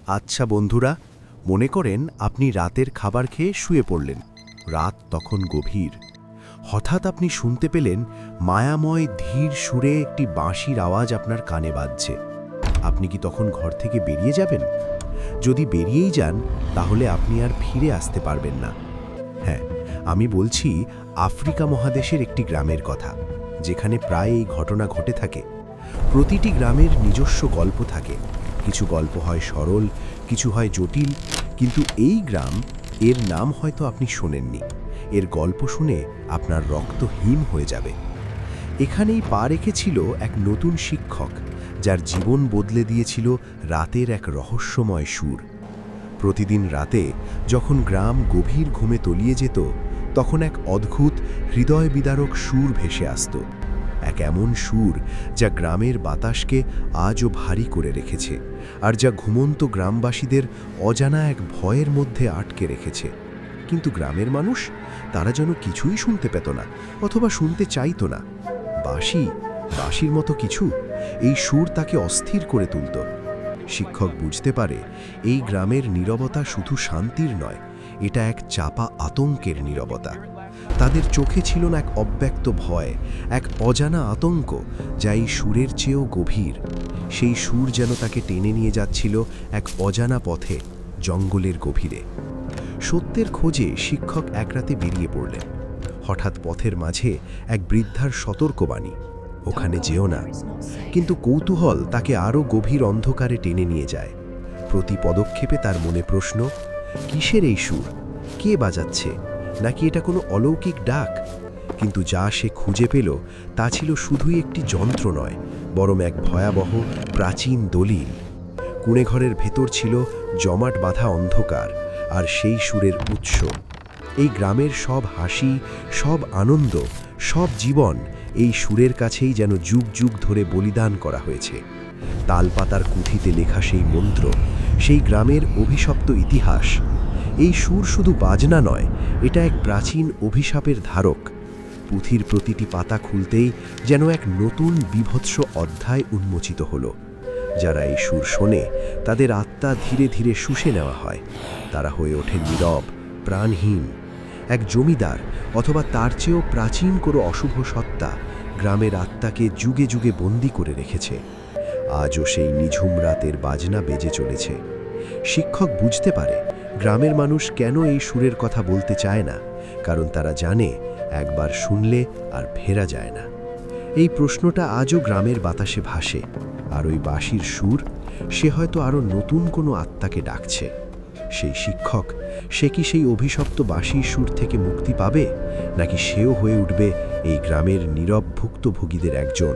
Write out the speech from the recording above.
আচ্ছা বন্ধুরা, মনে করেন আপনি রাতের খাবার খেয়ে শুয়ে পড়লেন। রাত তখন গভীর। হঠাৎ আপনি শুনতে পেলেন মায়াময় ধীর সুরে একটি বাঁশির আওয়াজ আপনার কানে বাজছে। আপনি কি তখন ঘর থেকে বেরিয়ে যাবেন? যদি বেরিয়েই যান, তাহলে আপনি আর ফিরে আসতে পারবেন না। হ্যাঁ, আমি বলছি আফ্রিকা মহাদেশের একটি গ্রামের কথা, যেখানে প্রায় এই ঘটনা ঘটে থাকে। প্রতিটি গ্রামের নিজস্ব গল্প থাকে। কিছু গল্প হয় সরল, কিছু হয় জটিল, কিন্তু এই গ্রাম, এর নাম হয়তো আপনি শোনেননি। এর গল্প শুনে আপনার রক্ত হিম হয়ে যাবে। এখানেই পা রেখেছিল এক নতুন শিক্ষক, যার জীবন বদলে দিয়েছিল রাতের এক রহস্যময় সুর। প্রতিদিন রাতে যখন গ্রাম গভীর ঘুমে তলিয়ে যেত, তখন এক অদ্ভুত হৃদয় বিদারক সুর ভেসে আসত। এক এমন সুর যা গ্রামের বাতাসকে আজও ভারী করে রেখেছে, আর যা ঘুমন্ত গ্রামবাসীদের অজানা এক ভয়ের মধ্যে আটকে রেখেছে। কিন্তু গ্রামের মানুষ, তারা যেন কিছুই শুনতে পেত না, অথবা শুনতে চাইত না। বাঁশির মতো কিছু, এই সুর তাকে অস্থির করে তুলত। শিক্ষক বুঝতে পারে এই গ্রামের নীরবতা শুধু শান্তির নয়, এটা এক চাপা আতঙ্কের নীরবতা। তাদের চোখে ছিল না এক অব্যক্ত ভয়, এক অজানা আতঙ্ক, যা এই সুরের চেয়েও গভীর। সেই সুর যেন তাকে টেনে নিয়ে যাচ্ছিল এক অজানা পথে, জঙ্গলের গভীরে। সত্যের খোঁজে শিক্ষক এক রাতে বেরিয়ে পড়লেন। হঠাৎ পথের মাঝে এক বৃদ্ধার সতর্কবাণী, ওখানে যেও না। কিন্তু কৌতূহল তাকে আরও গভীর অন্ধকারে টেনে নিয়ে যায়। প্রতি পদক্ষেপে তার মনে প্রশ্ন, কিসের এই সুর? কে বাজাচ্ছে? নাকি এটা কোনো অলৌকিক ডাক? কিন্তু যা সে খুঁজে পেল, তা ছিল শুধুই একটি যন্ত্র নয়, বরং এক ভয়াবহ প্রাচীন দলিল। কুঁড়েঘরের ভেতর ছিল জমাট বাঁধা অন্ধকার, আর সেই সুরের উৎস। এই গ্রামের সব হাসি, সব আনন্দ, সব জীবন এই সুরের কাছেই যেন যুগ যুগ ধরে বলিদান করা হয়েছে। তালপাতার কুঠিতে লেখা সেই মন্ত্র, সেই গ্রামের অভিশপ্ত ইতিহাস। এই সুর শুধু বাজনা নয়, এটা এক প্রাচীন অভিশাপের ধারক। পুঁথির প্রতিটি পাতা খুলতেই যেন এক নতুন বিভৎস অধ্যায় উন্মোচিত হলো। যারা এই সুর শোনে, তাদের আত্মা ধীরে ধীরে শুষে নেওয়া হয়। তারা হয়ে ওঠে নীরব, প্রাণহীন। এক জমিদার অথবা তার চেয়েও প্রাচীন কোনো অশুভ সত্তা গ্রামের আত্মাকে যুগে যুগে বন্দী করে রেখেছে। আজও সেই নিঝুম রাতের বাজনা বেজে চলেছে। শিক্ষক বুঝতে পারে গ্রামের মানুষ কেন এই সুরের কথা বলতে চায় না, কারণ তারা জানে একবার শুনলে আর ফেরা যায় না। এই প্রশ্নটা আজও গ্রামের বাতাসে ভাসে, আর ওই বাঁশির সুর, সে হয়তো আরও নতুন কোনো আত্মাকে ডাকছে। সেই শিক্ষক, সে কি সেই অভিশপ্ত বাঁশির সুর থেকে মুক্তি পাবে, নাকি সেও হয়ে উঠবে এই গ্রামের নীরব ভুক্তভোগীদের একজন?